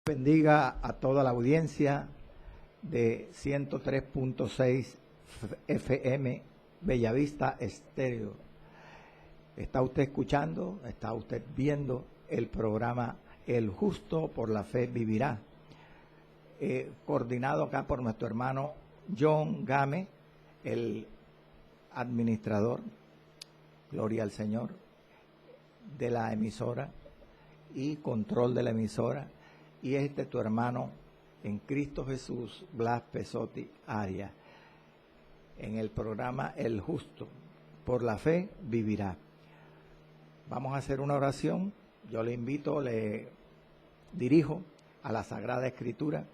Bendiga a toda la audiencia de 103.6 FM Bellavista Estéreo. Está usted escuchando, está usted viendo el programa El Justo por la Fe Vivirá, coordinado acá por nuestro hermano John Game, el administrador, gloria al Señor, de la emisora y control de la emisora. Y tu hermano en Cristo Jesús, Blas Pesotti Arias, en el programa El Justo, por la Fe Vivirá. Vamos a hacer una oración. Yo le invito, le dirijo a la Sagrada Escritura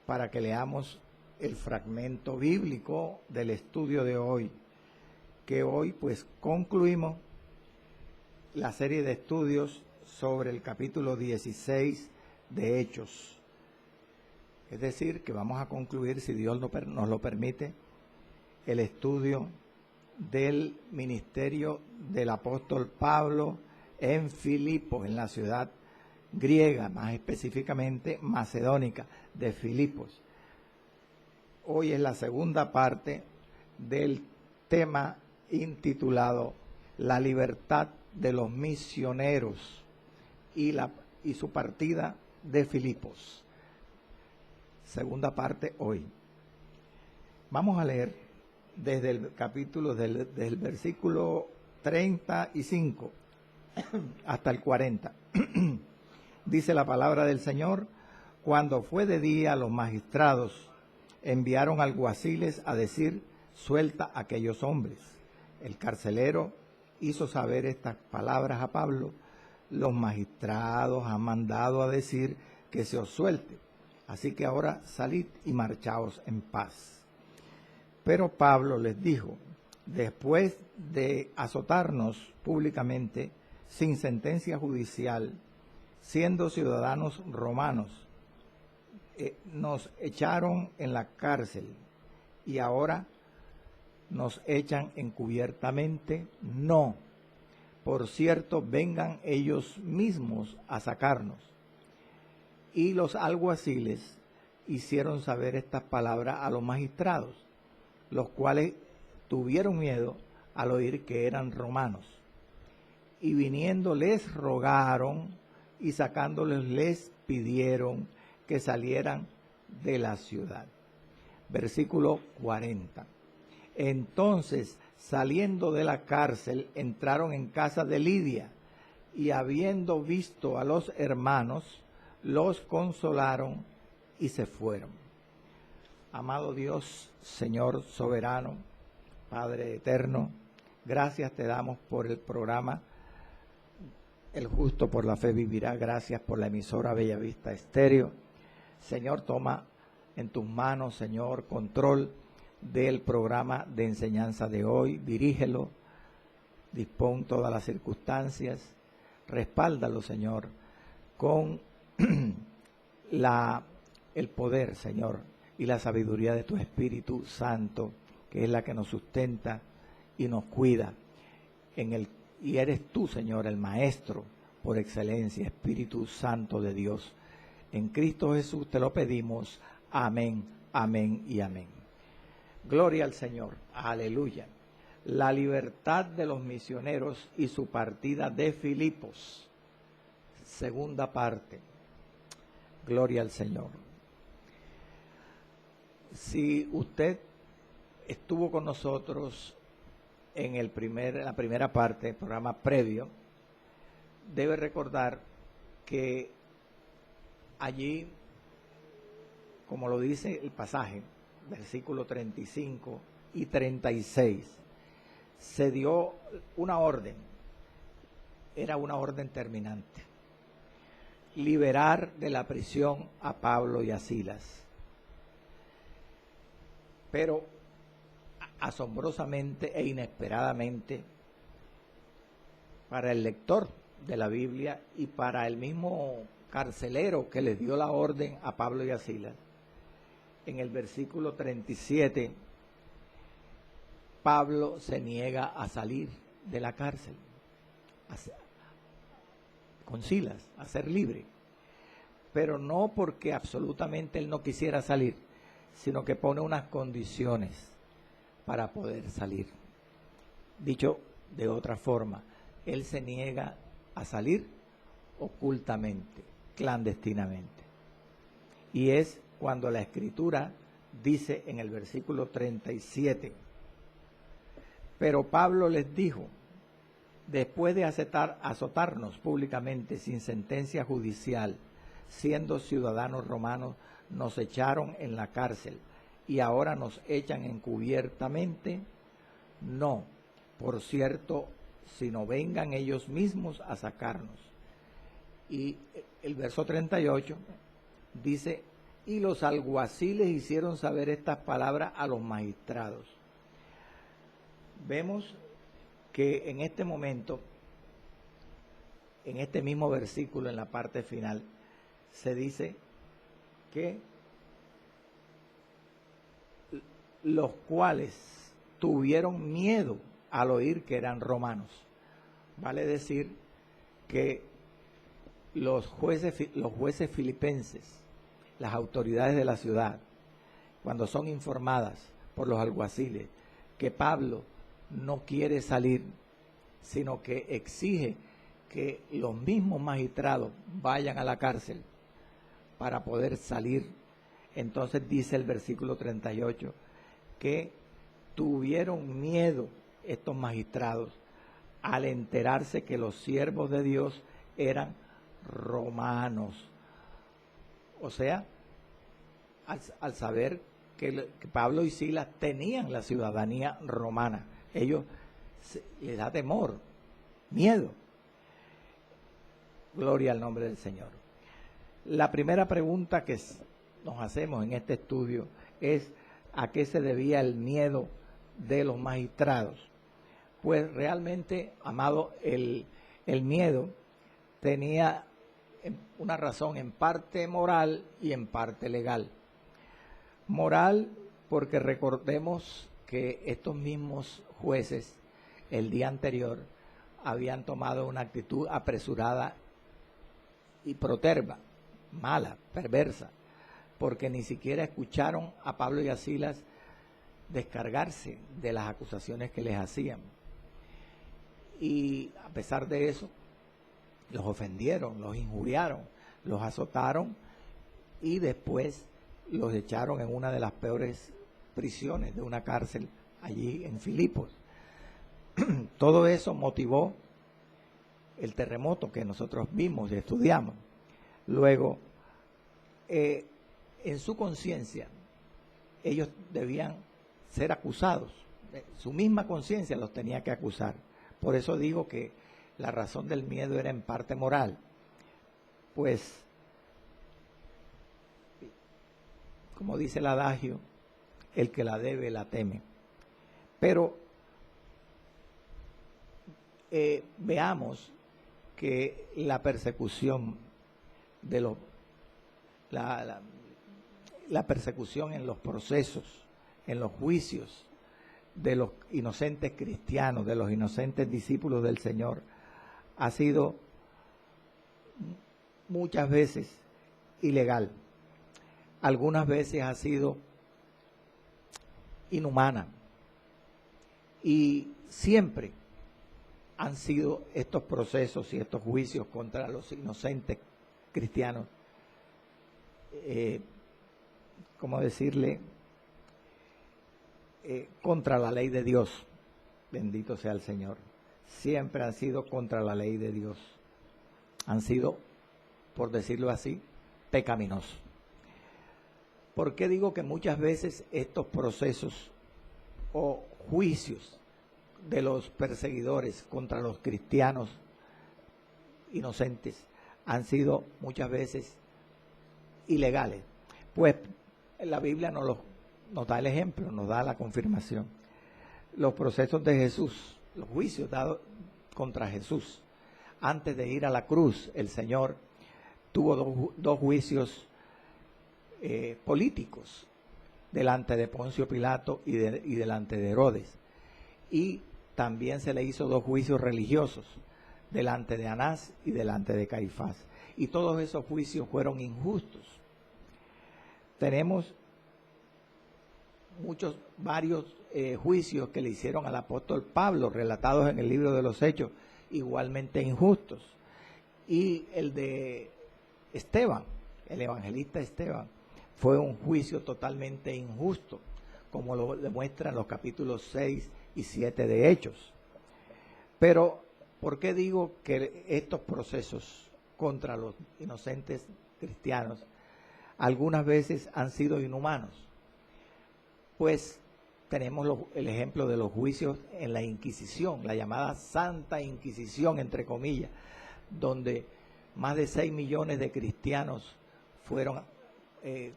para que leamos el fragmento bíblico del estudio de hoy, que hoy pues concluimos la serie de estudios sobre el capítulo 16 de Hechos. Es decir, que vamos a concluir, si Dios nos lo permite, el estudio del ministerio del apóstol Pablo en Filipos, en la ciudad griega, más específicamente macedónica de Filipos. Hoy es la segunda parte del tema intitulado La libertad de los misioneros y su partida de Filipos. Segunda parte hoy. Vamos a leer desde el capítulo, desde el versículo 35 hasta el 40. Dice la palabra del Señor: cuando fue de día, los magistrados enviaron alguaciles a decir: suelta a aquellos hombres. El carcelero hizo saber estas palabras a Pablo: los magistrados han mandado a decir que se os suelte, así que ahora salid y marchaos en paz. Pero Pablo les dijo: después de azotarnos públicamente, sin sentencia judicial, siendo ciudadanos romanos, nos echaron en la cárcel y ahora nos echan encubiertamente. No, por cierto, vengan ellos mismos a sacarnos. Y los alguaciles hicieron saber estas palabras a los magistrados, los cuales tuvieron miedo al oír que eran romanos. Y viniendo les rogaron, y sacándoles les pidieron que salieran de la ciudad. Versículo 40. Entonces, saliendo de la cárcel, entraron en casa de Lidia, y habiendo visto a los hermanos, los consolaron y se fueron. Amado Dios, Señor soberano, Padre eterno, gracias te damos por el programa El Justo por la Fe Vivirá. Gracias por la emisora Bellavista Estéreo. Señor, toma en tus manos, Señor, control del programa de enseñanza de hoy. Dirígelo, dispón todas las circunstancias, respáldalo, Señor, con el poder, Señor, y la sabiduría de tu Espíritu Santo, que es la que nos sustenta y nos cuida. Y eres tú, Señor, el Maestro por excelencia, Espíritu Santo de Dios. En Cristo Jesús te lo pedimos. Amén, amén y amén. Gloria al Señor, aleluya. La libertad de los misioneros y su partida de Filipos. Segunda parte. Gloria al Señor. Si usted estuvo con nosotros en la primera parte del programa previo, debe recordar que allí, como lo dice el pasaje, versículo 35 y 36, se dio una orden, era una orden terminante: liberar de la prisión a Pablo y a Silas. Pero asombrosamente e inesperadamente, para el lector de la Biblia y para el mismo carcelero que les dio la orden a Pablo y a Silas, en el versículo 37, Pablo se niega a salir de la cárcel con Silas, a ser libre. pero no porque absolutamente él no quisiera salir, sino que pone unas condiciones para poder salir. Dicho de otra forma, él se niega a salir ocultamente, clandestinamente. Y es cuando la Escritura dice en el versículo 37, pero Pablo les dijo, después de azotarnos públicamente sin sentencia judicial, siendo ciudadanos romanos, nos echaron en la cárcel y ahora nos echan encubiertamente. No, por cierto, sino vengan ellos mismos a sacarnos. Y el verso 38 dice, y los alguaciles hicieron saber estas palabras a los magistrados. Vemos que en este momento, en este mismo versículo, en la parte final, se dice que los cuales tuvieron miedo al oír que eran romanos. Vale decir que los jueces filipenses, las autoridades de la ciudad, cuando son informadas por los alguaciles que Pablo no quiere salir, sino que exige que los mismos magistrados vayan a la cárcel para poder salir, entonces dice el versículo 38 que tuvieron miedo estos magistrados al enterarse que los siervos de Dios eran romanos. O sea, al saber que Pablo y Silas tenían la ciudadanía romana, ellos les da temor, miedo. Gloria al nombre del Señor. La primera pregunta que nos hacemos en este estudio es ¿a qué se debía el miedo de los magistrados? Pues realmente, amado, el miedo tenía una razón en parte moral y en parte legal. Moral porque recordemos que estos mismos jueces el día anterior habían tomado una actitud apresurada y proterva, mala, perversa, porque ni siquiera escucharon a Pablo y a Silas descargarse de las acusaciones que les hacían. Y a pesar de eso, los ofendieron, los injuriaron, los azotaron y después los echaron en una de las peores prisiones de una cárcel allí en Filipos. Todo eso motivó el terremoto que nosotros vimos y estudiamos. Luego, en su conciencia, ellos debían ser acusados. Su misma conciencia los tenía que acusar. Por eso digo que la razón del miedo era en parte moral. Pues, como dice el adagio, el que la debe la teme. Pero veamos que la persecución de la persecución en los procesos, en los juicios de los inocentes cristianos, de los inocentes discípulos del Señor, ha sido muchas veces ilegal. Algunas veces ha sido inhumana. Y siempre han sido estos procesos y estos juicios contra los inocentes cristianos, ¿cómo decirle? Contra la ley de Dios. Bendito sea el Señor. Siempre han sido contra la ley de Dios. Han sido, por decirlo así, pecaminosos. ¿Por qué digo que muchas veces estos procesos o juicios de los perseguidores contra los cristianos inocentes han sido muchas veces ilegales? Pues la Biblia nos da el ejemplo, nos da la confirmación. Los procesos de Jesús, los juicios dados contra Jesús, antes de ir a la cruz, el Señor tuvo dos juicios políticos delante de Poncio Pilato y delante de Herodes. Y también se le hizo dos juicios religiosos delante de Anás y delante de Caifás. y todos esos juicios fueron injustos. Tenemos varios juicios que le hicieron al apóstol Pablo, relatados en el libro de los Hechos, igualmente injustos. Y el de Esteban, el evangelista Esteban, fue un juicio totalmente injusto, como lo demuestran los capítulos 6 y 7 de Hechos. Pero, ¿por qué digo que estos procesos contra los inocentes cristianos algunas veces han sido inhumanos? Pues tenemos el ejemplo de los juicios en la Inquisición, la llamada Santa Inquisición, entre comillas, donde más de 6 millones de cristianos fueron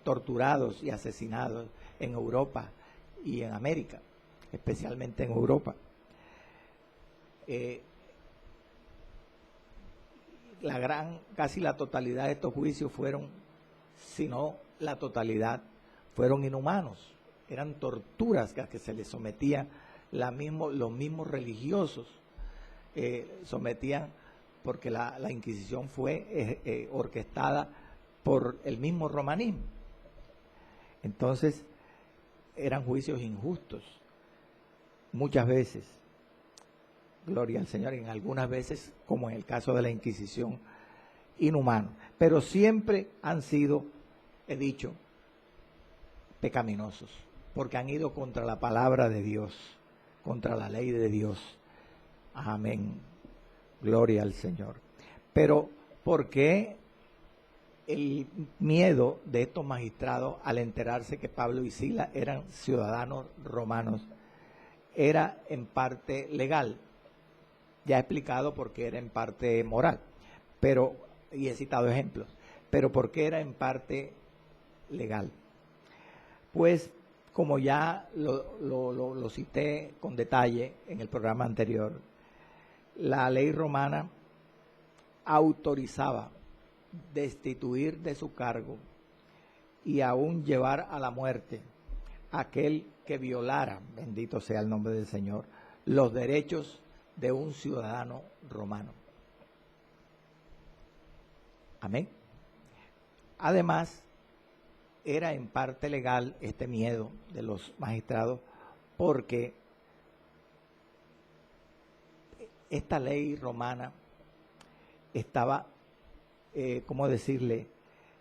torturados y asesinados en Europa y en América, especialmente en Europa. Casi la totalidad de estos juicios fueron, si no la totalidad, fueron inhumanos. Eran torturas a que se les sometían los mismos religiosos, sometían, porque la Inquisición fue orquestada por el mismo romanismo. Entonces, eran juicios injustos, muchas veces, gloria al Señor, y en algunas veces, como en el caso de la Inquisición, inhumanos. Pero siempre han sido, he dicho, pecaminosos, porque han ido contra la palabra de Dios, contra la ley de Dios. Amén. Gloria al Señor. Pero, ¿por qué el miedo de estos magistrados al enterarse que Pablo y Silas eran ciudadanos romanos? Era en parte legal. Ya he explicado por qué era en parte moral, y he citado ejemplos. Pero ¿por qué era en parte legal? Pues, como ya lo cité con detalle en el programa anterior, la ley romana autorizaba destituir de su cargo y aún llevar a la muerte a aquel que violara, bendito sea el nombre del Señor, los derechos de un ciudadano romano. Amén. Además, era en parte legal este miedo de los magistrados, porque esta ley romana estaba, ¿cómo decirle?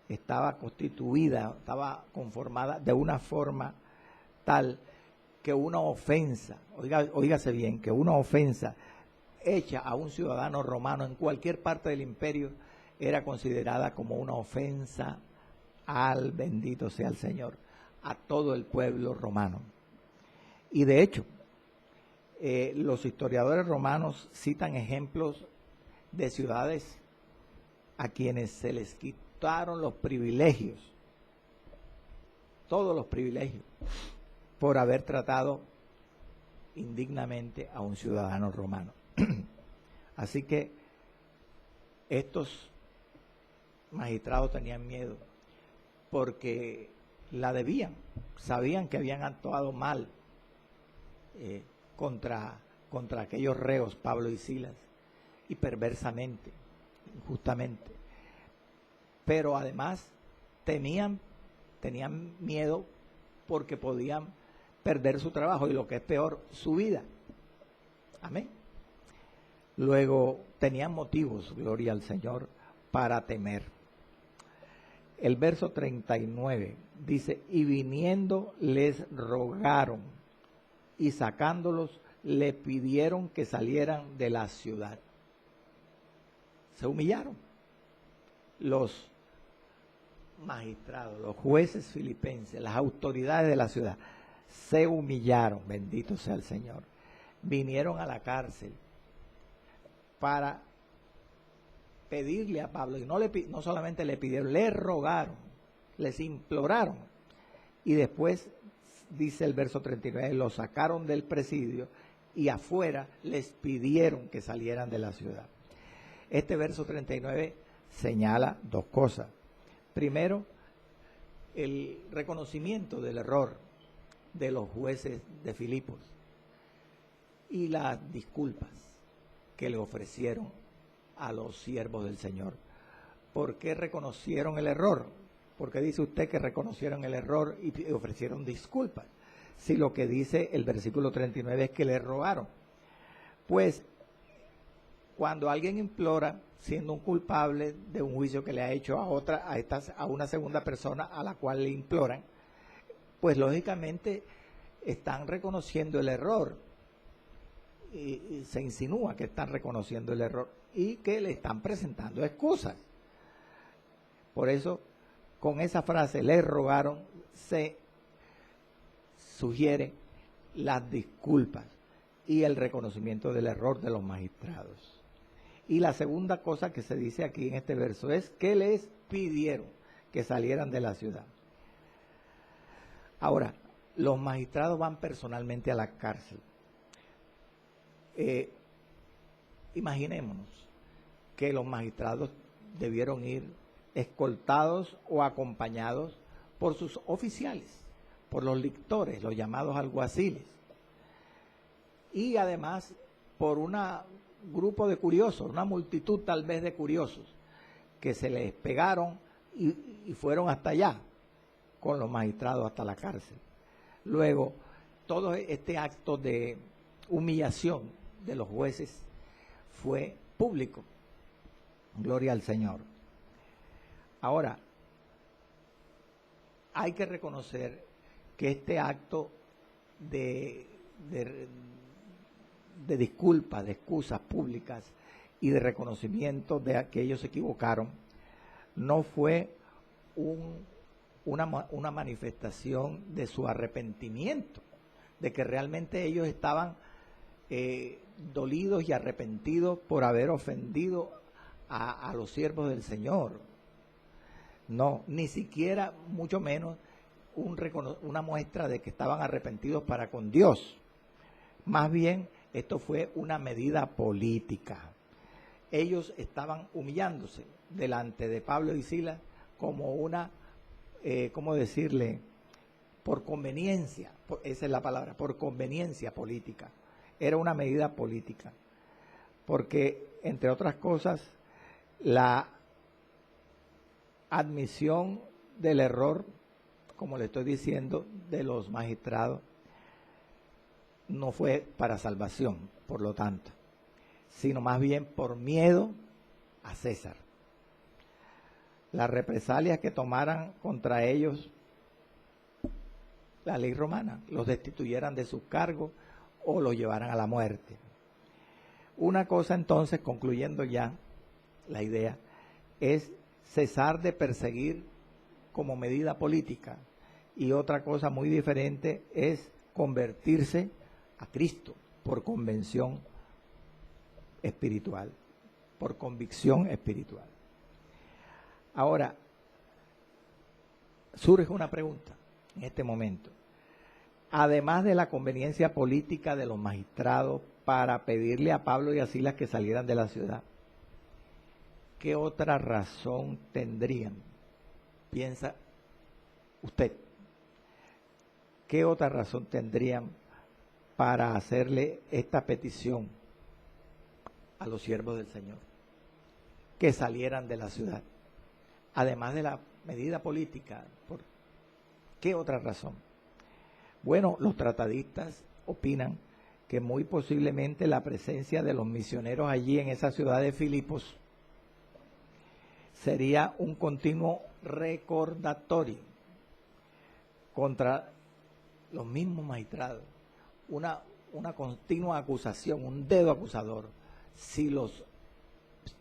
Estaba constituida, estaba conformada de una forma tal que una ofensa, oígase bien, que una ofensa hecha a un ciudadano romano en cualquier parte del imperio era considerada como una ofensa al, bendito sea el Señor, a todo el pueblo romano. Y de hecho, los historiadores romanos citan ejemplos de ciudades a quienes se les quitaron los privilegios, todos los privilegios, por haber tratado indignamente a un ciudadano romano. Así que estos magistrados tenían miedo porque la debían, sabían que habían actuado mal contra aquellos reos, Pablo y Silas, y perversamente, injustamente. Pero además tenían miedo porque podían perder su trabajo y, lo que es peor, su vida. Amén. Luego tenían motivos, gloria al Señor, para temer. El verso 39 dice: y viniendo les rogaron, y sacándolos le pidieron que salieran de la ciudad. Se humillaron. Los magistrados, los jueces filipenses, las autoridades de la ciudad, se humillaron, bendito sea el Señor. Vinieron a la cárcel para pedirle a Pablo, y no solamente le pidieron, le rogaron, les imploraron. Y después, dice el verso 39, lo sacaron del presidio y afuera les pidieron que salieran de la ciudad. Este verso 39 señala dos cosas. Primero, el reconocimiento del error de los jueces de Filipos y las disculpas que le ofrecieron a los siervos del Señor, ¿por qué reconocieron el error? ¿Por qué dice usted que reconocieron el error y ofrecieron disculpas? Si lo que dice el versículo 39 es que le rogaron. Pues cuando alguien implora, siendo un culpable de un juicio que le ha hecho a una segunda persona a la cual le imploran, pues lógicamente están reconociendo el error y se insinúa que están reconociendo el error y que le están presentando excusas. Por eso, con esa frase, le rogaron, se sugiere las disculpas y el reconocimiento del error de los magistrados. Y la segunda cosa que se dice aquí en este verso es que les pidieron que salieran de la ciudad. Ahora, los magistrados van personalmente a la cárcel. Imaginémonos que los magistrados debieron ir escoltados o acompañados por sus oficiales, por los lictores, los llamados alguaciles, y además por un grupo de curiosos, una multitud tal vez de curiosos, que se les pegaron y fueron hasta allá con los magistrados hasta la cárcel. Luego, todo este acto de humillación de los jueces fue público. Gloria al Señor. Ahora, hay que reconocer que este acto de disculpas, de excusas públicas y de reconocimiento de que ellos se equivocaron, no fue una manifestación de su arrepentimiento, de que realmente ellos estaban dolidos y arrepentidos por haber ofendido a los siervos del Señor. No, ni siquiera, mucho menos, una muestra de que estaban arrepentidos para con Dios. Más bien, esto fue una medida política. Ellos estaban humillándose delante de Pablo y Silas como una, ¿cómo decirle? Por conveniencia, esa es la palabra, por conveniencia política. Era una medida política, porque, entre otras cosas, la admisión del error, como le estoy diciendo, de los magistrados, no fue para salvación, por lo tanto, sino más bien por miedo a César. Las represalias que tomaran contra ellos la ley romana, los destituyeran de sus cargos o los llevaran a la muerte. Una cosa entonces, concluyendo ya la idea, es cesar de perseguir como medida política, y otra cosa muy diferente es convertirse a Cristo por convención espiritual, por convicción espiritual. Ahora, surge una pregunta en este momento. Además de la conveniencia política de los magistrados para pedirle a Pablo y a Silas que salieran de la ciudad, ¿qué otra razón tendrían? Piensa usted, ¿qué otra razón tendrían para hacerle esta petición a los siervos del Señor? Que salieran de la ciudad. Además de la medida política, ¿por qué otra razón? Bueno, los tratadistas opinan que muy posiblemente la presencia de los misioneros allí en esa ciudad de Filipos sería un continuo recordatorio contra los mismos magistrados, una continua acusación, un dedo acusador, si los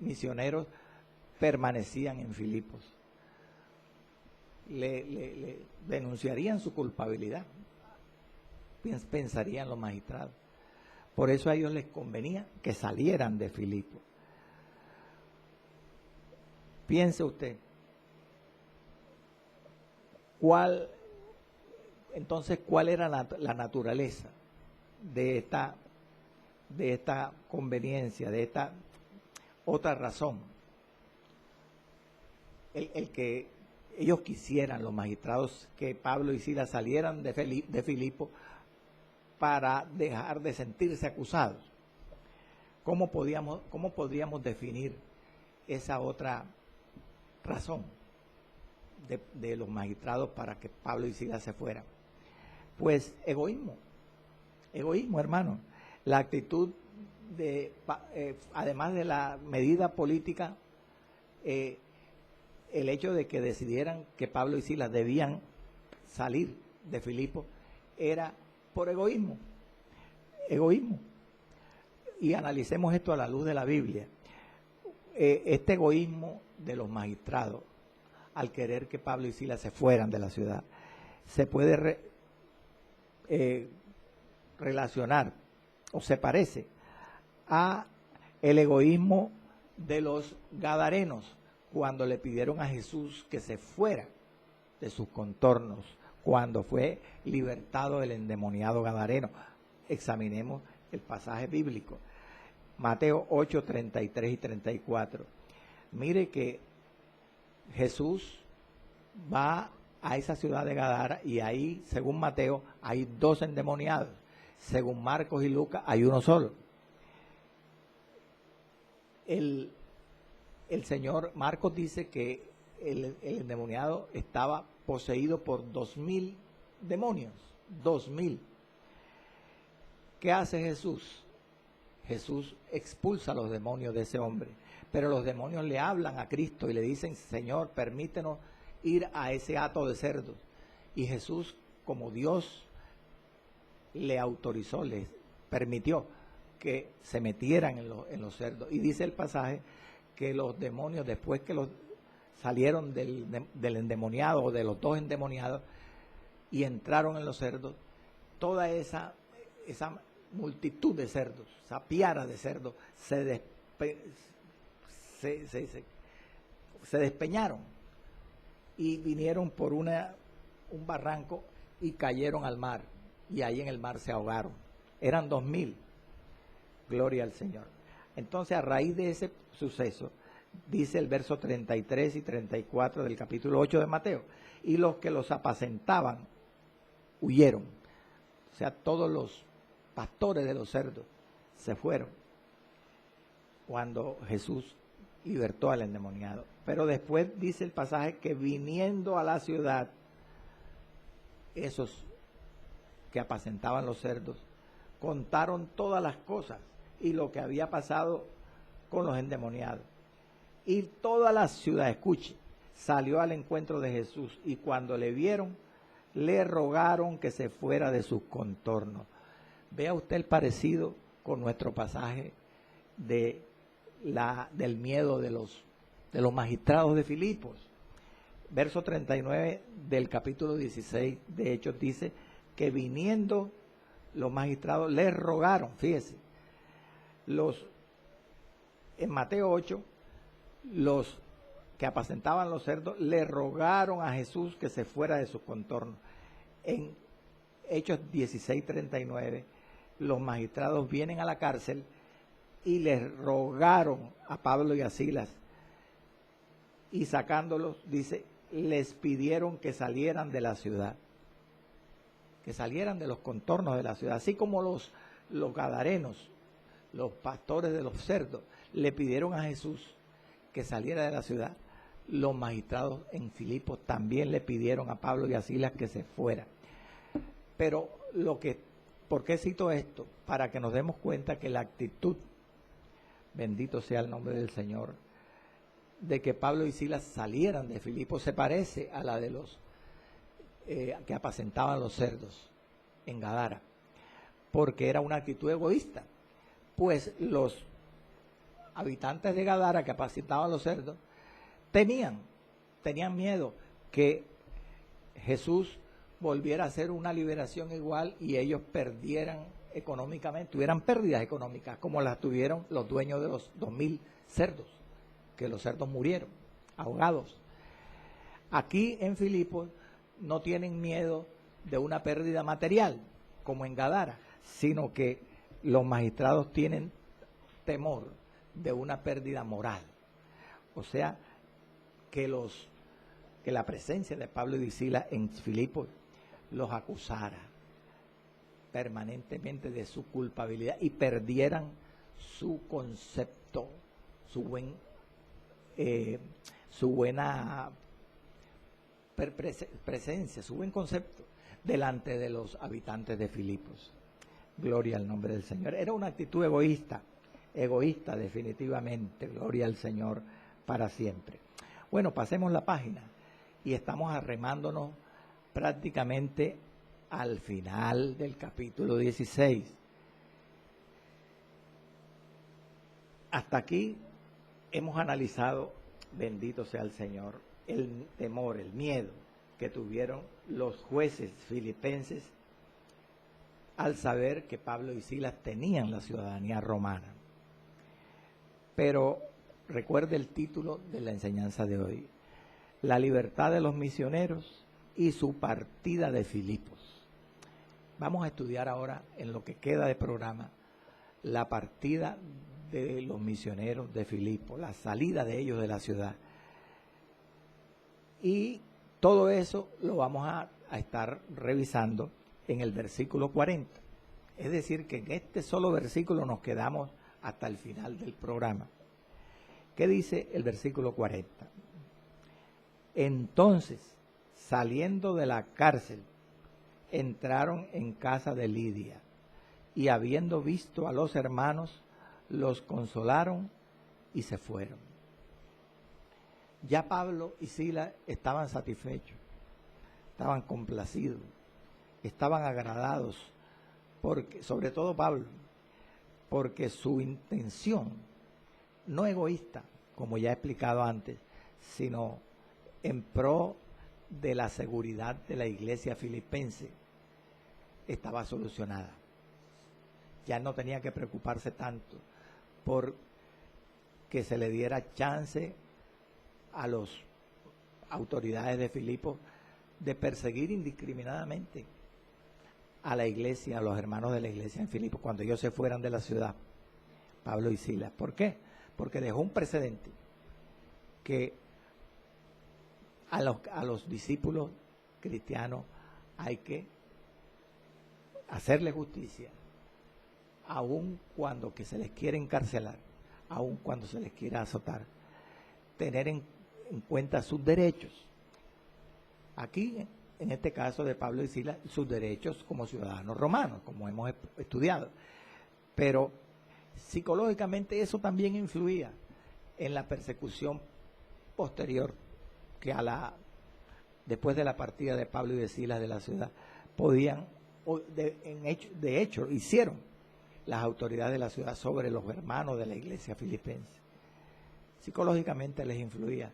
misioneros permanecían en Filipos. Le denunciarían su culpabilidad, pensarían los magistrados. Por eso a ellos les convenía que salieran de Filipos. Piense usted, ¿cuál era la naturaleza de esta conveniencia, de esta otra razón? El que ellos quisieran, los magistrados, que Pablo y Silas salieran de Filipo para dejar de sentirse acusados. ¿Cómo podríamos definir esa otra razón de los magistrados para que Pablo y Silas se fueran? Pues egoísmo, hermano. La actitud además de la medida política, el hecho de que decidieran que Pablo y Silas debían salir de Filipo era por egoísmo. Y analicemos esto a la luz de la Biblia. Este egoísmo de los magistrados, al querer que Pablo y Silas se fueran de la ciudad, se puede relacionar o se parece a el egoísmo de los gadarenos cuando le pidieron a Jesús que se fuera de sus contornos, cuando fue libertado el endemoniado gadareno. Examinemos el pasaje bíblico. Mateo 8, 33 y 34. Mire que Jesús va a esa ciudad de Gadara y ahí, según Mateo, hay 2 endemoniados. Según Marcos y Lucas, hay uno solo. El señor Marcos dice que el endemoniado estaba poseído por 2000 demonios. 2000. ¿Qué hace Jesús? Jesús expulsa a los demonios de ese hombre, pero los demonios le hablan a Cristo y le dicen: Señor, permítenos ir a ese hato de cerdos. Y Jesús, como Dios, le autorizó, le permitió que se metieran en los cerdos. Y dice el pasaje que los demonios, después que los salieron del endemoniado o de los 2 endemoniados y entraron en los cerdos, toda esa multitud de cerdos, esa piara de cerdos, se despeñaron y vinieron por un barranco y cayeron al mar, y ahí en el mar se ahogaron. Eran 2000. Gloria al Señor. Entonces, a raíz de ese suceso, dice el verso 33 y 34 del capítulo 8 de Mateo: y los que los apacentaban huyeron. O sea, todos los pastores de los cerdos se fueron cuando Jesús libertó al endemoniado. Pero después dice el pasaje que viniendo a la ciudad, esos que apacentaban los cerdos contaron todas las cosas y lo que había pasado con los endemoniados. Y toda la ciudad, escuche, salió al encuentro de Jesús, y cuando le vieron, le rogaron que se fuera de sus contornos. Vea usted el parecido con nuestro pasaje del miedo de los magistrados de Filipos. Verso 39 del capítulo 16 de Hechos dice que viniendo los magistrados le rogaron, fíjese, en Mateo 8, los que apacentaban los cerdos le rogaron a Jesús que se fuera de sus contornos. En Hechos 16:39, los magistrados vienen a la cárcel y les rogaron a Pablo y a Silas, y sacándolos, dice, les pidieron que salieran de la ciudad, que salieran de los contornos de la ciudad, así como los gadarenos, los pastores de los cerdos, le pidieron a Jesús que saliera de la ciudad. Los magistrados en Filipos también le pidieron a Pablo y a Silas que se fueran. Pero ¿por qué cito esto? Para que nos demos cuenta que la actitud, bendito sea el nombre del Señor, de que Pablo y Silas salieran de Filipos se parece a la de los que apacentaban los cerdos en Gadara, porque era una actitud egoísta. Pues los habitantes de Gadara que apacentaban los cerdos tenían miedo que Jesús volviera a hacer una liberación igual y ellos perdieran económicamente, tuvieran pérdidas económicas como las tuvieron los dueños de los 2000 cerdos, que los cerdos murieron ahogados. Aquí en Filipos no tienen miedo de una pérdida material como en Gadara, sino que los magistrados tienen temor de una pérdida moral. O sea, que la presencia de Pablo y Silas en Filipos los acusara permanentemente de su culpabilidad y perdieran su concepto, su buen su buena presencia, su buen concepto delante de los habitantes de Filipos. Gloria al nombre del Señor. Era una actitud egoísta definitivamente. Gloria al Señor para siempre. Bueno, pasemos la página y estamos arremándonos prácticamente al final del capítulo 16. Hasta aquí hemos analizado, bendito sea el Señor, el temor, el miedo que tuvieron los jueces filipenses al saber que Pablo y Silas tenían la ciudadanía romana. Pero recuerde el título de la enseñanza de hoy: la libertad de los misioneros y su partida de Filipos. Vamos a estudiar ahora, en lo que queda de programa, la partida de los misioneros de Filipos, la salida de ellos de la ciudad. Y todo eso lo vamos a estar revisando en el versículo 40. Es decir, que en este solo versículo nos quedamos hasta el final del programa. ¿Qué dice el versículo 40? Entonces, saliendo de la cárcel, entraron en casa de Lidia, y habiendo visto a los hermanos, los consolaron y se fueron. Ya Pablo y Silas estaban satisfechos, estaban complacidos, estaban agradados, porque, sobre todo Pablo, porque su intención, no egoísta, como ya he explicado antes, sino en pro de la seguridad de la iglesia filipense, estaba solucionada. Ya no tenía que preocuparse tanto por que se le diera chance a las autoridades de Filipos de perseguir indiscriminadamente a la iglesia, a los hermanos de la iglesia en Filipos, cuando ellos se fueran de la ciudad, Pablo y Silas. ¿Por qué? Porque dejó un precedente que a los discípulos cristianos hay que hacerle justicia, aun cuando que se les quiere encarcelar, aun cuando se les quiera azotar, tener en cuenta sus derechos. Aquí, en este caso de Pablo y Silas, sus derechos como ciudadanos romanos, como hemos estudiado. Pero psicológicamente eso también influía en la persecución posterior que después de la partida de Pablo y de Silas de la ciudad podían, de hecho hicieron las autoridades de la ciudad sobre los hermanos de la iglesia filipense. Psicológicamente les influía.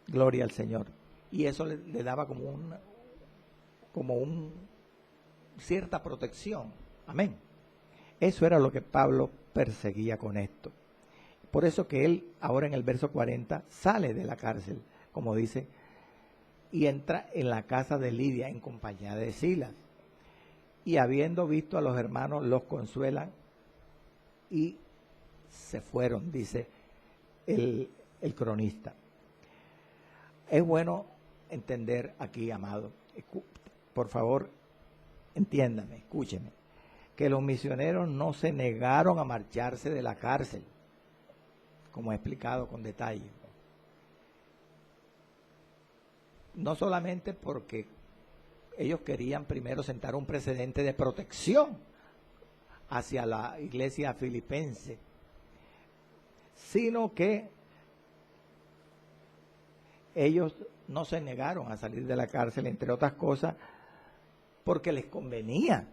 Gloria al Señor. Y eso le daba como cierta protección. Amén. Eso era lo que Pablo perseguía con esto. Por eso que él, ahora en el verso 40, sale de la cárcel, como dice, y entra en la casa de Lidia en compañía de Silas. Y habiendo visto a los hermanos, los consuelan y se fueron, dice el cronista. Es bueno entender aquí, amado, por favor, entiéndame, escúcheme, que los misioneros no se negaron a marcharse de la cárcel, como he explicado con detalle. No solamente porque ellos querían primero sentar un precedente de protección hacia la iglesia filipense, sino que ellos no se negaron a salir de la cárcel, entre otras cosas, porque les convenía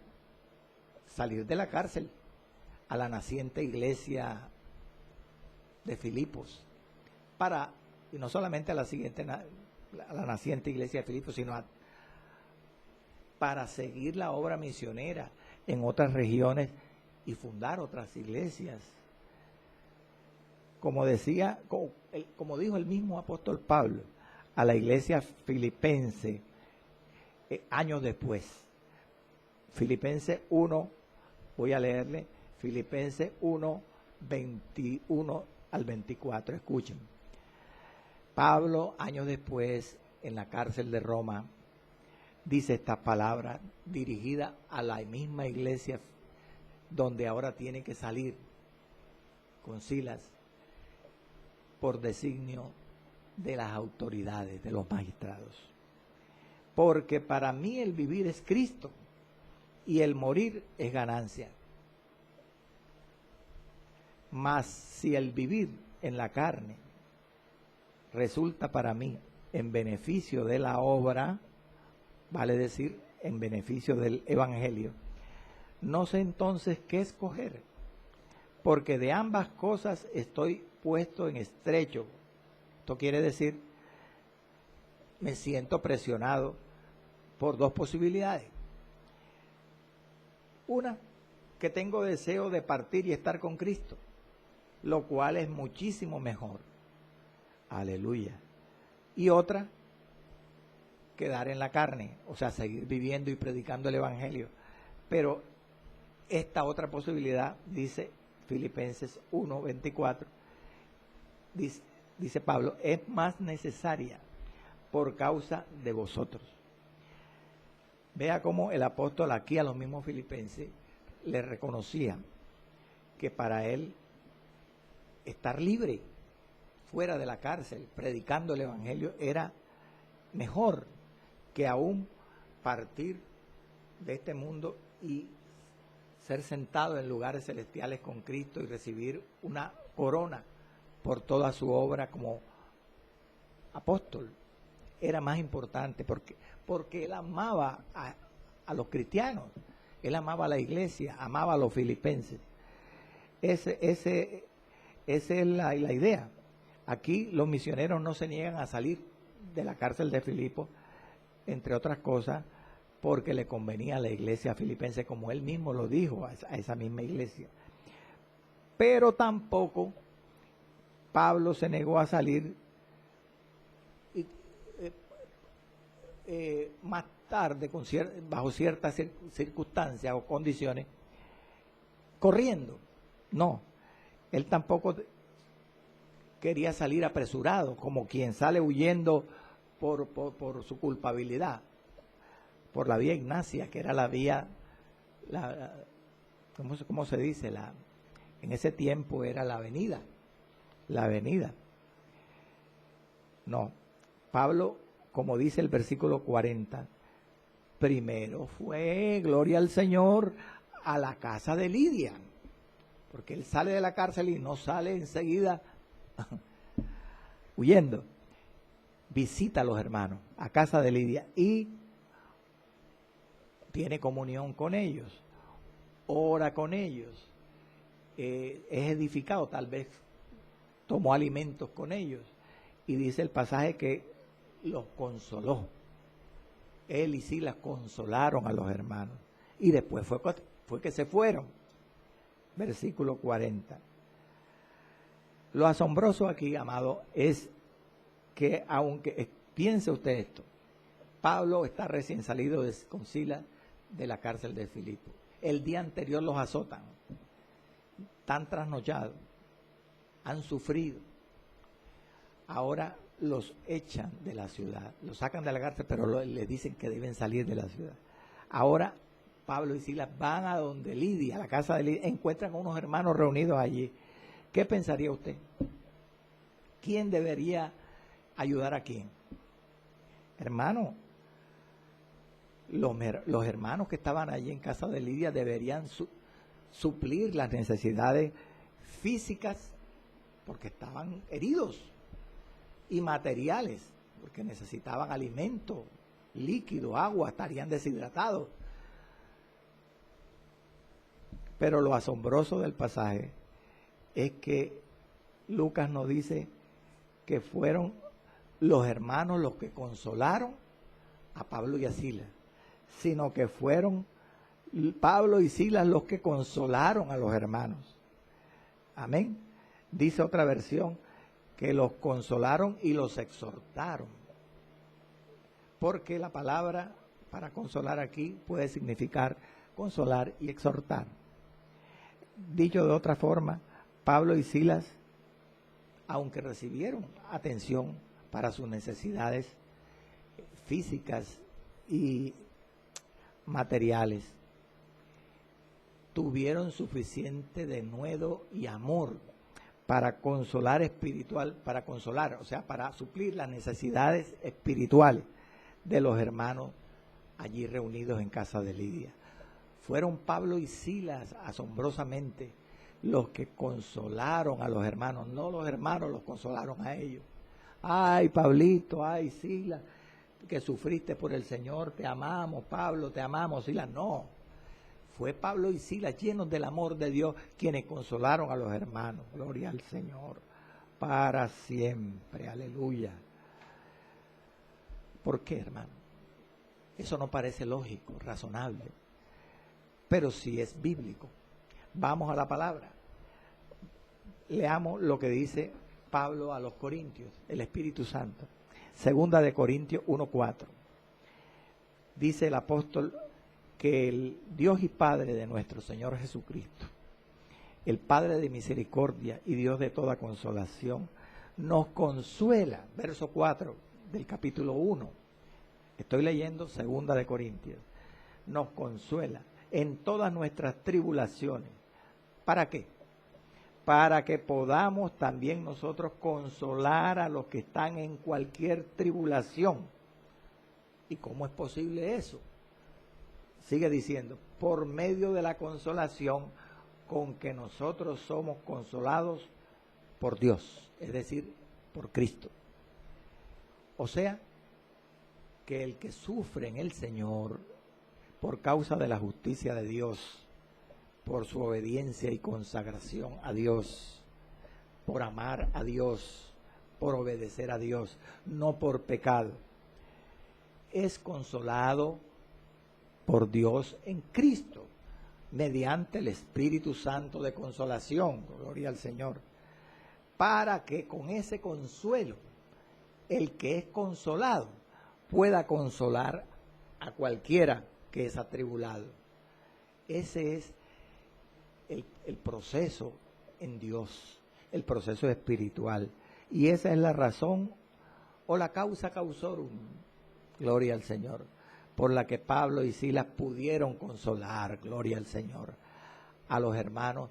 salir de la cárcel a la naciente iglesia de Filipos, y no solamente a la naciente iglesia de Filipos, sino para seguir la obra misionera en otras regiones y fundar otras iglesias. Como dijo el mismo apóstol Pablo a la iglesia filipense años después. Filipenses 1, voy a leerle, Filipenses 1, 21 al 24, escuchen. Pablo, años después, en la cárcel de Roma, dice estas palabras dirigidas a la misma iglesia donde ahora tiene que salir con Silas. por designio de las autoridades, de los magistrados. Porque para mí el vivir es Cristo y el morir es ganancia. Mas si el vivir en la carne resulta para mí en beneficio de la obra, vale decir, en beneficio del evangelio, no sé entonces qué escoger, porque de ambas cosas estoy puesto en estrecho. Esto quiere decir, me siento presionado por dos posibilidades. Una, que tengo deseo de partir y estar con Cristo, lo cual es muchísimo mejor. Aleluya. Y otra, quedar en la carne, o sea, seguir viviendo y predicando el evangelio. Pero esta otra posibilidad, dice Filipenses 1:24, dice Pablo, es más necesaria por causa de vosotros. Vea cómo el apóstol aquí a los mismos filipenses le reconocía que para él estar libre fuera de la cárcel, predicando el evangelio, era mejor que aún partir de este mundo y ser sentado en lugares celestiales con Cristo y recibir una corona por toda su obra como apóstol. Era más importante porque él amaba a los cristianos, él amaba a la iglesia, amaba a los filipenses. Esa es la idea. Aquí los misioneros no se niegan a salir de la cárcel de Filipo, entre otras cosas, porque le convenía a la iglesia filipense, como él mismo lo dijo a esa misma iglesia. Pero tampoco Pablo se negó a salir más tarde, bajo ciertas circunstancias o condiciones, corriendo. No, él tampoco quería salir apresurado, como quien sale huyendo por su culpabilidad, por la vía Ignacia, que era la vía, ¿cómo se dice? En ese tiempo era la avenida. No, Pablo, como dice el versículo 40, primero fue, gloria al Señor, a la casa de Lidia, porque él sale de la cárcel y no sale enseguida huyendo. Visita a los hermanos a casa de Lidia y tiene comunión con ellos, ora con ellos, es edificado, tal vez tomó alimentos con ellos, y dice el pasaje que los consoló. Él y Silas consolaron a los hermanos y después fue que se fueron. Versículo 40. Lo asombroso aquí, amado, es que aunque, piense usted esto, Pablo está recién salido con Silas de la cárcel de Filipo. El día anterior los azotan, están trasnochados, han sufrido. Ahora los echan de la ciudad, los sacan de la cárcel, pero les dicen que deben salir de la ciudad. Ahora Pablo y Silas van a donde Lidia, a la casa de Lidia, encuentran a unos hermanos reunidos allí. ¿Qué pensaría usted? ¿Quién debería ayudar a quién? Hermano, los hermanos que estaban allí en casa de Lidia deberían suplir las necesidades físicas, porque estaban heridos, y materiales, porque necesitaban alimento, líquido, agua, estarían deshidratados. Pero lo asombroso del pasaje es que Lucas nos dice que fueron los hermanos los que consolaron a Pablo y a Silas, sino que fueron Pablo y Silas los que consolaron a los hermanos. Amén. Dice otra versión que los consolaron y los exhortaron, porque la palabra para consolar aquí puede significar consolar y exhortar. Dicho de otra forma, Pablo y Silas, aunque recibieron atención para sus necesidades físicas y materiales, tuvieron suficiente denuedo y amor para consolar espiritual, para consolar, o sea, para suplir las necesidades espirituales de los hermanos allí reunidos en casa de Lidia. Fueron Pablo y Silas, asombrosamente, los que consolaron a los hermanos, no los hermanos los consolaron a ellos. Ay, Pablito, ay, Silas, que sufriste por el Señor, te amamos, Pablo, te amamos, Silas, no. Fue Pablo y Silas, llenos del amor de Dios, quienes consolaron a los hermanos. Gloria al Señor, para siempre, aleluya. ¿Por qué, hermano? Eso no parece lógico, razonable, pero sí es bíblico. Vamos a la palabra. Leamos lo que dice Pablo a los Corintios, el Espíritu Santo. Segunda de Corintios 1:4. Dice el apóstol que el Dios y Padre de nuestro Señor Jesucristo, el Padre de misericordia y Dios de toda consolación, nos consuela, verso 4 del capítulo 1. Estoy leyendo Segunda de Corintios. Nos consuela en todas nuestras tribulaciones. ¿Para qué? Para que podamos también nosotros consolar a los que están en cualquier tribulación. ¿Y cómo es posible eso? Sigue diciendo, por medio de la consolación con que nosotros somos consolados por Dios, es decir, por Cristo. O sea, que el que sufre en el Señor por causa de la justicia de Dios, por su obediencia y consagración a Dios, por amar a Dios, por obedecer a Dios, no por pecado, es consolado por Dios en Cristo, mediante el Espíritu Santo de consolación, gloria al Señor, para que con ese consuelo, el que es consolado, pueda consolar a cualquiera que es atribulado. Ese es el proceso en Dios, el proceso espiritual. Y esa es la razón o la causa causorum, gloria al Señor, por la que Pablo y Silas pudieron consolar, gloria al Señor, a los hermanos,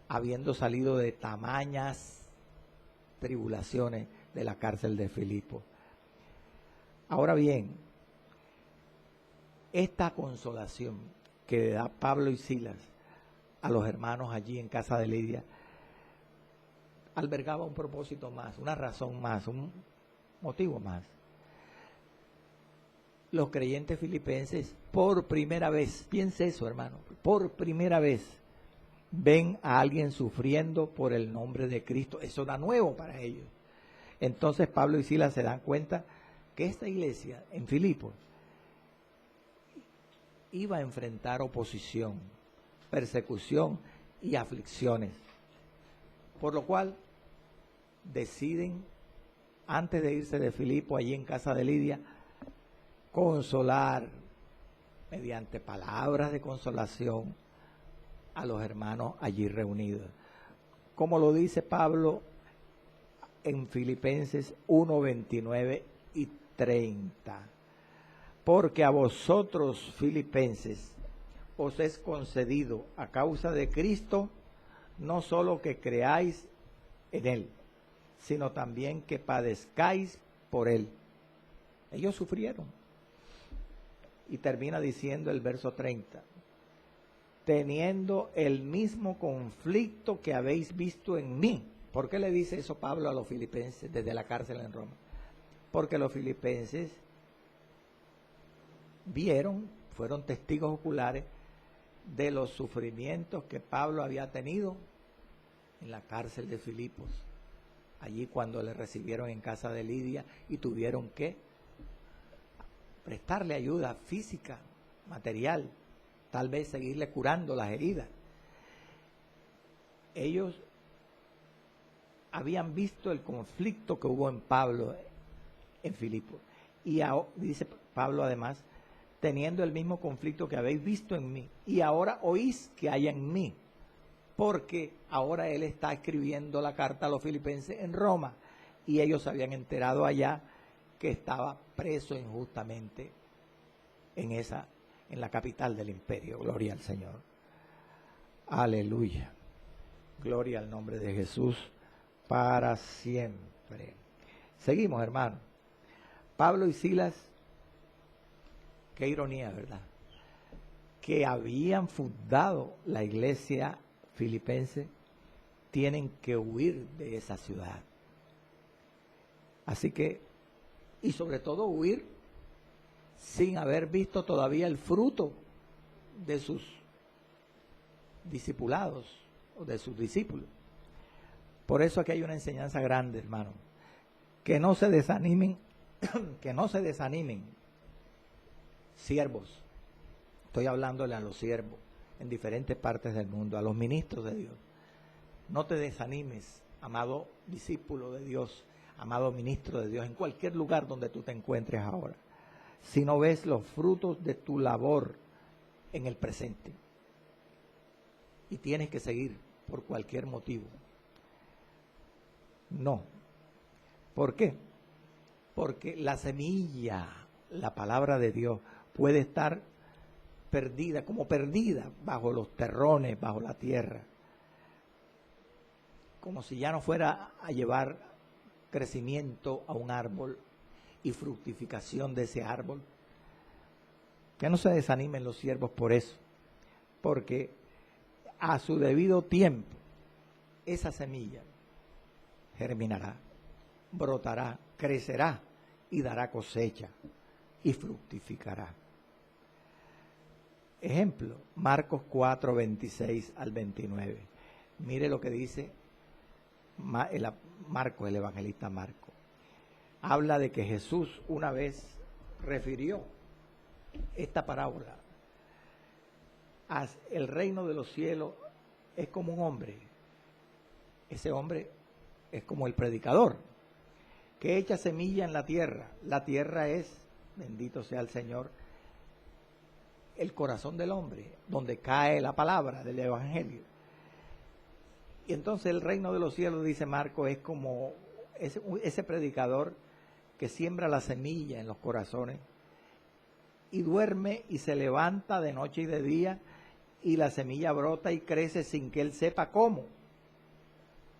habiendo salido de tamañas tribulaciones de la cárcel de Filipo. Ahora bien, esta consolación que da Pablo y Silas a los hermanos allí en casa de Lidia albergaba un propósito más, una razón más, un motivo más. Los creyentes filipenses por primera vez, piense eso, hermano, por primera vez ven a alguien sufriendo por el nombre de Cristo. Eso da nuevo para ellos. Entonces Pablo y Silas se dan cuenta que esta iglesia en Filipos iba a enfrentar oposición, persecución y aflicciones, por lo cual deciden, antes de irse de Filipo, allí en casa de Lidia, consolar mediante palabras de consolación a los hermanos allí reunidos. Como lo dice Pablo en Filipenses 1:29 y 30. Porque a vosotros, filipenses, os es concedido a causa de Cristo, no solo que creáis en Él, sino también que padezcáis por Él. Ellos sufrieron. Y termina diciendo el verso 30, teniendo el mismo conflicto que habéis visto en mí. ¿Por qué le dice eso Pablo a los filipenses desde la cárcel en Roma? Porque los filipenses vieron, fueron testigos oculares de los sufrimientos que Pablo había tenido en la cárcel de Filipos, allí cuando le recibieron en casa de Lidia y tuvieron que prestarle ayuda física, material, tal vez seguirle curando las heridas. Ellos habían visto el conflicto que hubo en Pablo en Filipos. Y dice Pablo además, teniendo el mismo conflicto que habéis visto en mí, y ahora oís que hay en mí, porque ahora él está escribiendo la carta a los filipenses en Roma, y ellos se habían enterado allá que estaba preso injustamente en la capital del imperio. Gloria al Señor. Aleluya. Gloria al nombre de Jesús. para siempre. Seguimos, hermano. Pablo y Silas, qué ironía, ¿verdad? Que habían fundado la iglesia filipense, tienen que huir de esa ciudad. Así que, y sobre todo huir sin haber visto todavía el fruto de sus discipulados o de sus discípulos. Por eso aquí hay una enseñanza grande, hermano. Que no se desanimen, que no se desanimen, siervos. Estoy hablándole a los siervos en diferentes partes del mundo, a los ministros de Dios. No te desanimes, amado discípulo de Dios, amado ministro de Dios, en cualquier lugar donde tú te encuentres ahora. Si no ves los frutos de tu labor en el presente. Y tienes que seguir por cualquier motivo. No. ¿Por qué? Porque la semilla, la palabra de Dios, puede estar perdida, como perdida bajo los terrones, bajo la tierra. Como si ya no fuera a llevar crecimiento a un árbol y fructificación de ese árbol. Que no se desanimen los siervos por eso, porque a su debido tiempo esa semilla germinará, brotará, crecerá y dará cosecha y fructificará. Ejemplo, Marcos 4, 26 al 29. Mire lo que dice Marcos, el evangelista Marcos. Habla de que Jesús una vez refirió esta parábola. El reino de los cielos es como un hombre. Ese hombre es como el predicador, que echa semilla en la tierra. La tierra es, bendito sea el Señor, el corazón del hombre, donde cae la palabra del evangelio. Y entonces el reino de los cielos, dice Marcos, es como ese predicador que siembra la semilla en los corazones y duerme y se levanta de noche y de día y la semilla brota y crece sin que él sepa cómo.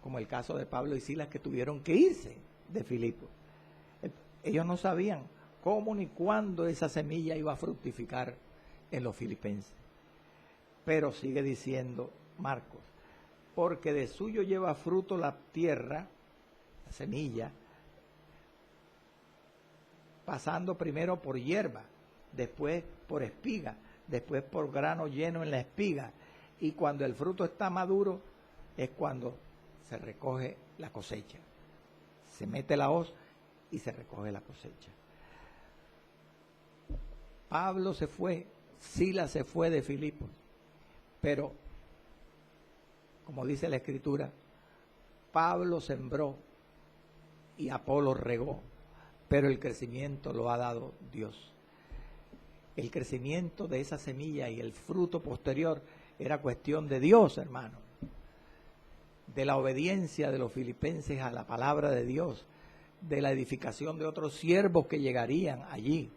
Como el caso de Pablo y Silas, que tuvieron que irse de Filipos. Ellos no sabían cómo ni cuándo esa semilla iba a fructificar en los filipenses. Pero sigue diciendo Marcos, porque de suyo lleva fruto la tierra, la semilla, pasando primero por hierba, después por espiga, después por grano lleno en la espiga, y cuando el fruto está maduro es cuando se recoge la cosecha. Se mete la hoz y se recoge la cosecha. Pablo se fue, Silas se fue de Filipos, pero, como dice la Escritura, Pablo sembró y Apolo regó, pero el crecimiento lo ha dado Dios. El crecimiento de esa semilla y el fruto posterior era cuestión de Dios, hermano. De la obediencia de los filipenses a la palabra de Dios, de la edificación de otros siervos que llegarían allí,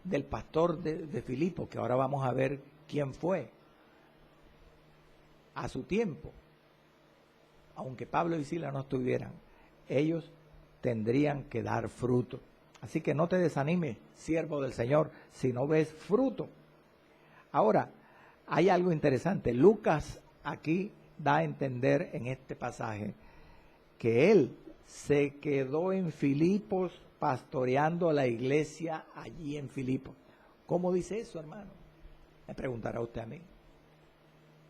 del pastor de Filipos, que ahora vamos a ver quién fue, a su tiempo. Aunque Pablo y Silas no estuvieran, ellos tendrían que dar fruto. Así que no te desanimes, siervo del Señor, si no ves fruto. Ahora, hay algo interesante. Lucas aquí da a entender en este pasaje que él se quedó en Filipos pastoreando la iglesia allí en Filipos. ¿Cómo dice eso, hermano? Me preguntará usted a mí.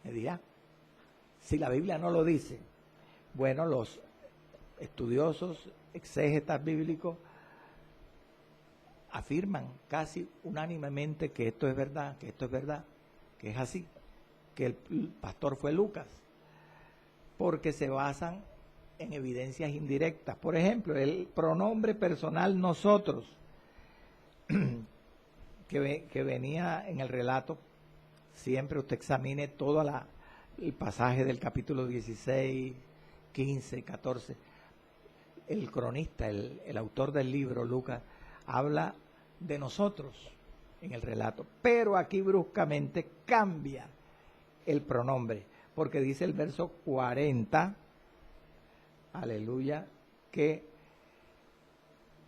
Me dirá, si la Biblia no lo dice. Bueno, los estudiosos, exégetas bíblicos, afirman casi unánimemente que esto es verdad, que es así, que el pastor fue Lucas, porque se basan en evidencias indirectas. Por ejemplo, el pronombre personal nosotros, que venía en el relato, siempre usted examine todo el pasaje del capítulo 16, 15, 14. El cronista, el autor del libro, Lucas, habla de nosotros en el relato, pero aquí bruscamente cambia el pronombre, porque dice el verso 40, aleluya, que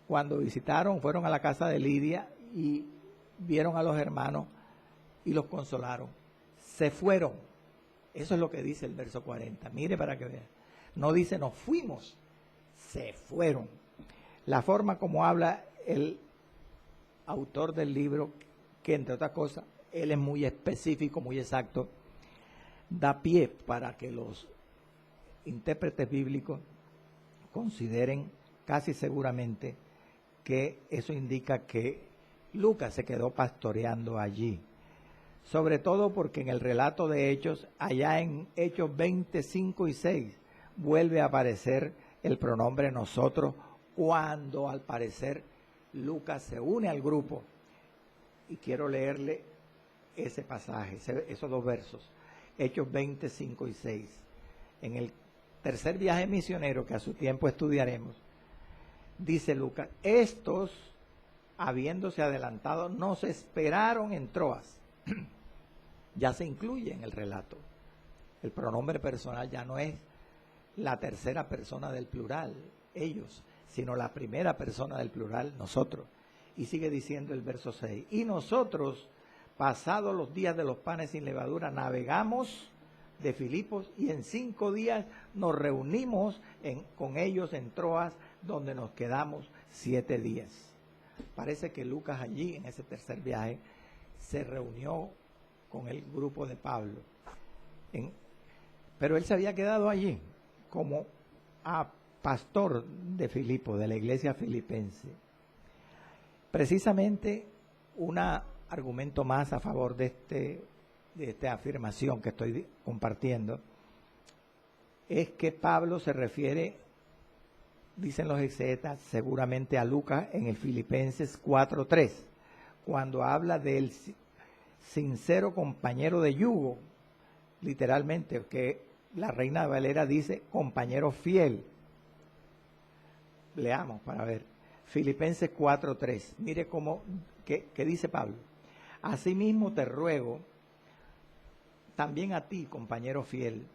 cuando visitaron, fueron a la casa de Lidia y vieron a los hermanos y los consolaron. Se fueron. Eso es lo que dice el verso 40. Mire para que vea. No dice nos fuimos, se fueron. La forma como habla el autor del libro, que entre otras cosas, él es muy específico, muy exacto, da pie para que los intérpretes bíblicos consideren casi seguramente que eso indica que Lucas se quedó pastoreando allí. Sobre todo porque en el relato de Hechos, allá en Hechos 25 y 6, vuelve a aparecer el pronombre nosotros, cuando al parecer Lucas se une al grupo. Y quiero leerle ese pasaje, esos dos versos, Hechos 25 y 6. En el tercer viaje misionero, que a su tiempo estudiaremos, dice Lucas, estos, habiéndose adelantado, nos esperaron en Troas. Ya se incluye en el relato. El pronombre personal ya no es la tercera persona del plural, ellos, sino la primera persona del plural, nosotros. Y sigue diciendo el verso 6, y nosotros, pasados los días de los panes sin levadura, navegamos de Filipos y en 5 días nos reunimos con ellos en Troas, donde nos quedamos 7 días. Parece que Lucas allí, en ese tercer viaje, se reunió con el grupo de Pablo. Pero él se había quedado allí como pastor de Filipos, de la iglesia filipense. Precisamente un argumento más a favor de esta afirmación que estoy compartiendo es que Pablo se refiere, dicen los exegetas, seguramente a Lucas en el Filipenses 4:3, cuando habla del sincero compañero de yugo, literalmente, que la Reina Valera dice compañero fiel. Leamos para ver. Filipenses 4:3. Mire cómo, qué dice Pablo. Asimismo te ruego, también a ti, compañero fiel,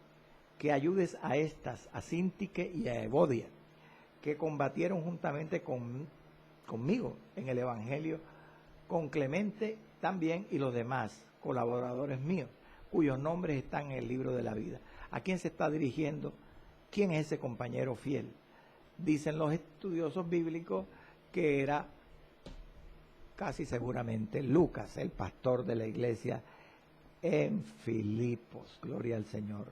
que ayudes a estas, a Síntique y a Evodia, que combatieron juntamente conmigo en el Evangelio, con Clemente también y los demás colaboradores míos, cuyos nombres están en el libro de la vida. ¿A quién se está dirigiendo? ¿Quién es ese compañero fiel? Dicen los estudiosos bíblicos que era casi seguramente Lucas, el pastor de la iglesia en Filipos. Gloria al Señor.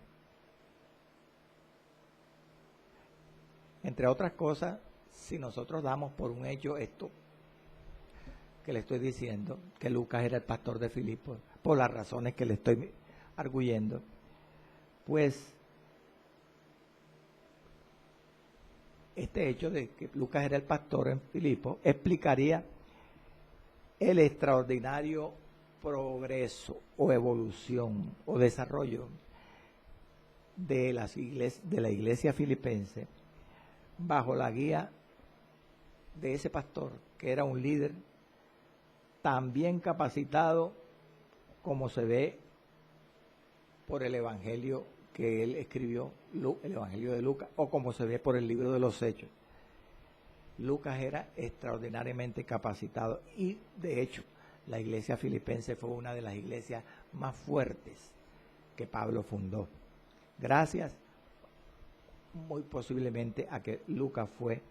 Entre otras cosas, si nosotros damos por un hecho esto que le estoy diciendo, que Lucas era el pastor de Filipos, por las razones que le estoy arguyendo, pues este hecho de que Lucas era el pastor en Filipos explicaría el extraordinario progreso o evolución o desarrollo de la iglesia filipense bajo la guía de ese pastor, que era un líder tan bien capacitado como se ve por el Evangelio que él escribió, el Evangelio de Lucas, o como se ve por el libro de los Hechos. Lucas era extraordinariamente capacitado y, de hecho, la iglesia filipense fue una de las iglesias más fuertes que Pablo fundó. Gracias, muy posiblemente, a que Lucas fue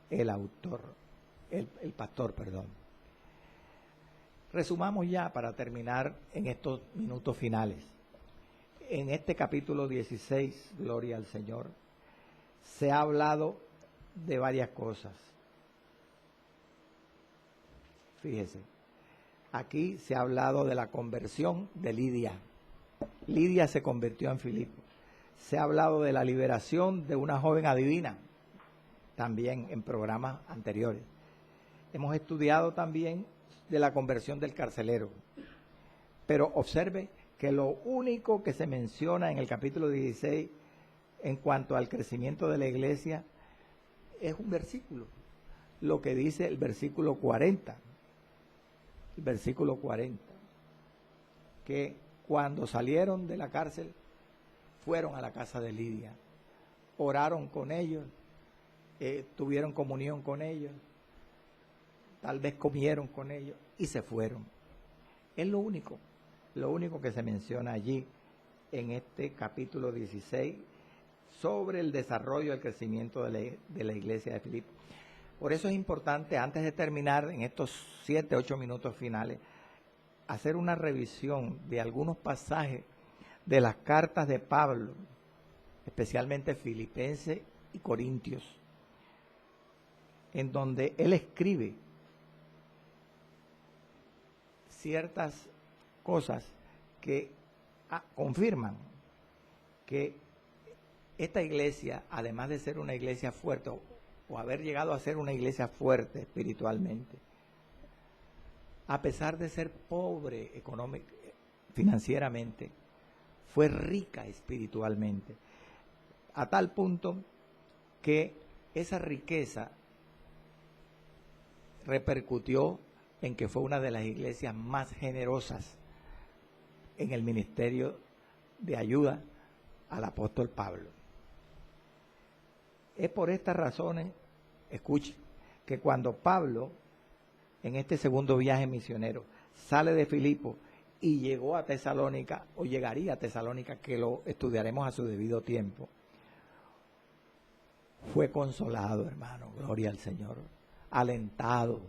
el autor, el pastor, perdón. Resumamos ya para terminar en estos minutos finales. En este capítulo 16, gloria al Señor, se ha hablado de varias cosas. Fíjese, aquí se ha hablado de la conversión de Lidia. Lidia se convirtió en Filipos. Se ha hablado de la liberación de una joven adivina, también en programas anteriores. Hemos estudiado también de la conversión del carcelero. Pero observe que lo único que se menciona en el capítulo 16 en cuanto al crecimiento de la iglesia es un versículo, lo que dice el versículo 40. El versículo 40, que cuando salieron de la cárcel fueron a la casa de Lidia oraron con ellos, tuvieron comunión con ellos, tal vez comieron con ellos y se fueron. Es lo único que se menciona allí en este capítulo 16 sobre el desarrollo y el crecimiento de la iglesia de Filipos. Por eso es importante, antes de terminar en estos 7, 8 minutos finales, hacer una revisión de algunos pasajes de las cartas de Pablo, especialmente Filipenses y Corintios, en donde él escribe ciertas cosas que confirman que esta iglesia, además de ser una iglesia fuerte, o haber llegado a ser una iglesia fuerte espiritualmente, a pesar de ser pobre financieramente, fue rica espiritualmente, a tal punto que esa riqueza repercutió en que fue una de las iglesias más generosas en el ministerio de ayuda al apóstol Pablo. Es por estas razones, escuche, que cuando Pablo, en este segundo viaje misionero, sale de Filipos y llegó a Tesalónica, o llegaría a Tesalónica, que lo estudiaremos a su debido tiempo, fue consolado, hermano, gloria al Señor, alentado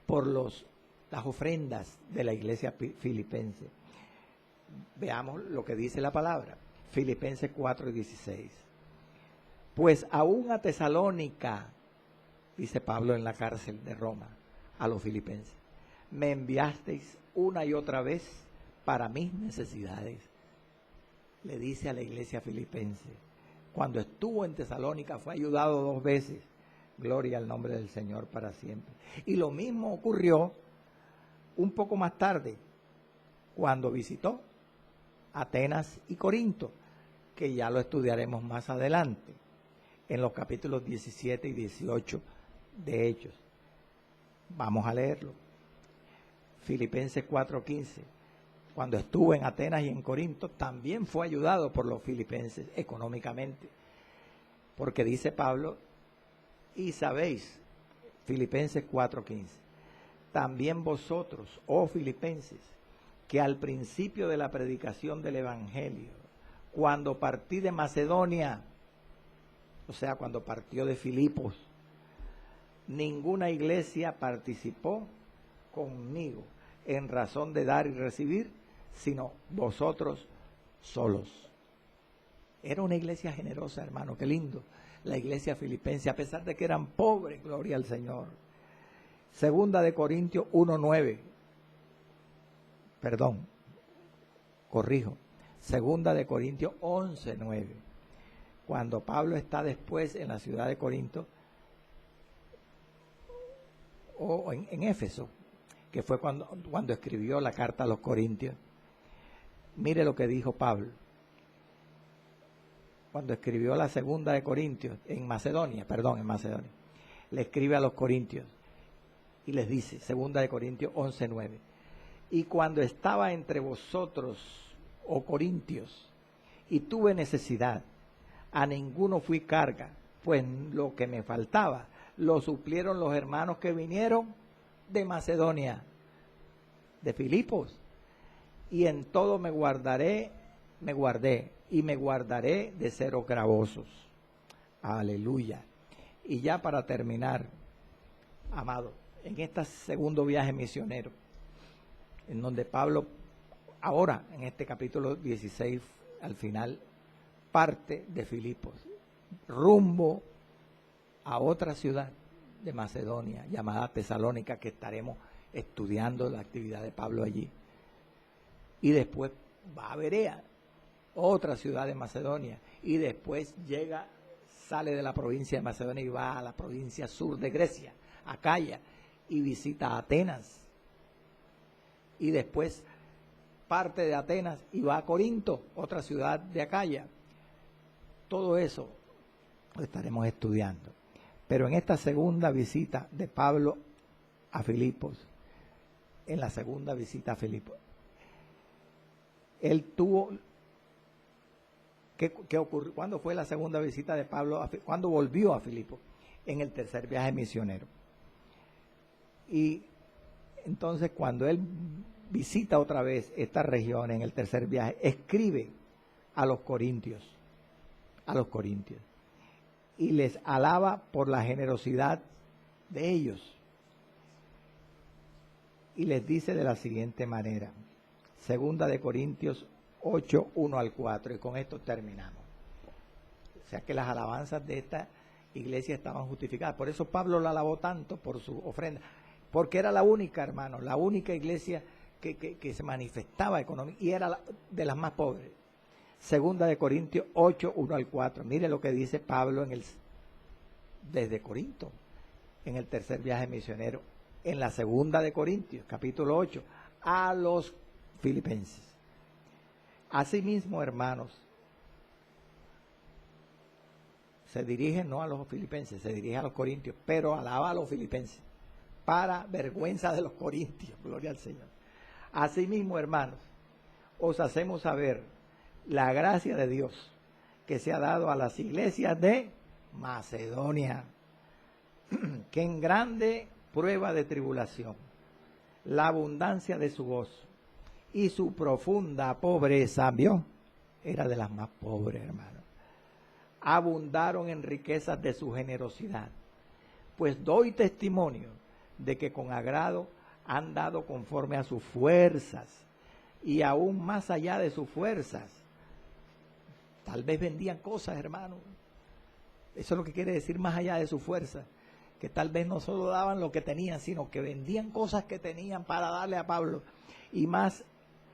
por las ofrendas de la iglesia filipense. Veamos lo que dice la palabra, Filipenses 4:16. Pues aún a Tesalónica, dice Pablo en la cárcel de Roma, a los filipenses, me enviasteis una y otra vez para mis necesidades. Le dice a la iglesia filipense, cuando estuvo en Tesalónica fue ayudado 2 veces. Gloria al nombre del Señor para siempre. Y lo mismo ocurrió un poco más tarde, cuando visitó Atenas y Corinto, que ya lo estudiaremos más adelante, en los capítulos 17 y 18 de Hechos. Vamos a leerlo. Filipenses 4:15. Cuando estuvo en Atenas y en Corinto, también fue ayudado por los filipenses económicamente. Porque dice Pablo, y sabéis, Filipenses 4:15, también vosotros, oh filipenses, que al principio de la predicación del Evangelio, cuando partí de Macedonia, o sea, cuando partió de Filipos, ninguna iglesia participó conmigo en razón de dar y recibir, sino vosotros solos. Era una iglesia generosa, hermano, qué lindo. La iglesia filipense, a pesar de que eran pobres, gloria al Señor. Segunda de Corintios 1:9. Perdón, corrijo. Segunda de Corintios 11:9. Cuando Pablo está después en la ciudad de Corinto, o en Éfeso, que fue cuando escribió la carta a los Corintios. Mire lo que dijo Pablo. Cuando escribió la segunda de Corintios, en Macedonia, le escribe a los Corintios y les dice, segunda de Corintios 11:9, y cuando estaba entre vosotros, oh Corintios, y tuve necesidad, a ninguno fui carga, pues lo que me faltaba lo suplieron los hermanos que vinieron de Macedonia, de Filipos, y en todo me guardé y me guardaré de seros gravosos. Aleluya. Y ya para terminar, amado, en este segundo viaje misionero, en donde Pablo, ahora en este capítulo 16, al final, parte de Filipos, rumbo a otra ciudad de Macedonia, llamada Tesalónica, que estaremos estudiando la actividad de Pablo allí. Y después va a Berea, otra ciudad de Macedonia, y después sale de la provincia de Macedonia y va a la provincia sur de Grecia, Acaya, y visita Atenas. Y después parte de Atenas y va a Corinto, otra ciudad de Acaya. Todo eso lo estaremos estudiando. Pero en esta segunda visita de Pablo a Filipos, él tuvo ¿Qué ocurrió? ¿Cuándo fue la segunda visita de Pablo? ¿Cuándo volvió a Filipo? En el tercer viaje misionero. Y entonces cuando él visita otra vez esta región en el tercer viaje, escribe a los corintios, y les alaba por la generosidad de ellos. Y les dice de la siguiente manera, segunda de Corintios 8, 1 al 4, y con esto terminamos. O sea que las alabanzas de esta iglesia estaban justificadas. Por eso Pablo la alabó tanto por su ofrenda, porque era la única, hermano, la única iglesia que se manifestaba económicamente y era de las más pobres. Segunda de Corintios 8, 1 al 4. Mire lo que dice Pablo desde Corinto, en el tercer viaje misionero, en la segunda de Corintios, capítulo 8, a los filipenses. Asimismo, hermanos, se dirige no a los filipenses, se dirige a los corintios, pero alaba a los filipenses, para vergüenza de los corintios, gloria al Señor. Asimismo, hermanos, os hacemos saber la gracia de Dios que se ha dado a las iglesias de Macedonia, que en grande prueba de tribulación, la abundancia de su gozo y su profunda pobreza, ¿vio? Era de las más pobres, hermano. Abundaron en riquezas de su generosidad. Pues doy testimonio de que con agrado han dado conforme a sus fuerzas y aún más allá de sus fuerzas. Tal vez vendían cosas, hermano. Eso es lo que quiere decir más allá de sus fuerzas. Que tal vez no solo daban lo que tenían, sino que vendían cosas que tenían para darle a Pablo. Y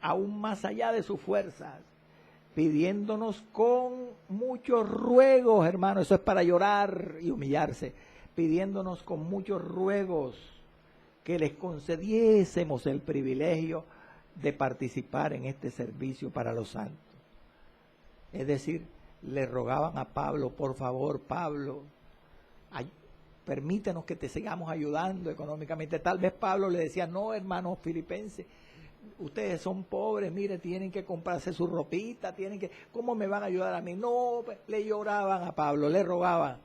aún más allá de sus fuerzas. Pidiéndonos con muchos ruegos, hermano. Eso es para llorar y humillarse. Pidiéndonos con muchos ruegos que les concediésemos el privilegio de participar en este servicio para los santos. Es decir, le rogaban a Pablo, por favor, Pablo, permítenos que te sigamos ayudando económicamente. Tal vez Pablo le decía, no, hermanos filipenses, ustedes son pobres, mire, tienen que comprarse su ropita, ¿cómo me van a ayudar a mí? No, le lloraban a Pablo, le rogaban,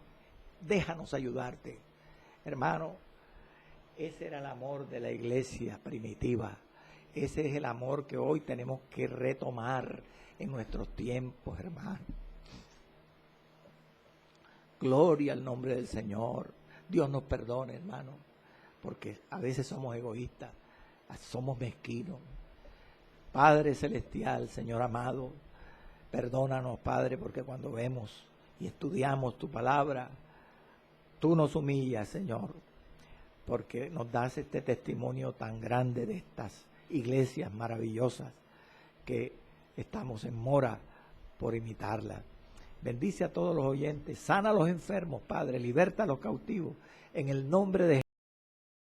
déjanos ayudarte. Hermano, ese era el amor de la iglesia primitiva. Ese es el amor que hoy tenemos que retomar en nuestros tiempos, hermano. Gloria al nombre del Señor. Dios nos perdone, hermano, porque a veces somos egoístas, somos mezquinos. Padre celestial, Señor amado, perdónanos, Padre, porque cuando vemos y estudiamos tu palabra, tú nos humillas, Señor, porque nos das este testimonio tan grande de estas iglesias maravillosas que estamos en mora por imitarla. Bendice a todos los oyentes, sana a los enfermos, Padre, liberta a los cautivos, en el nombre de Jesús.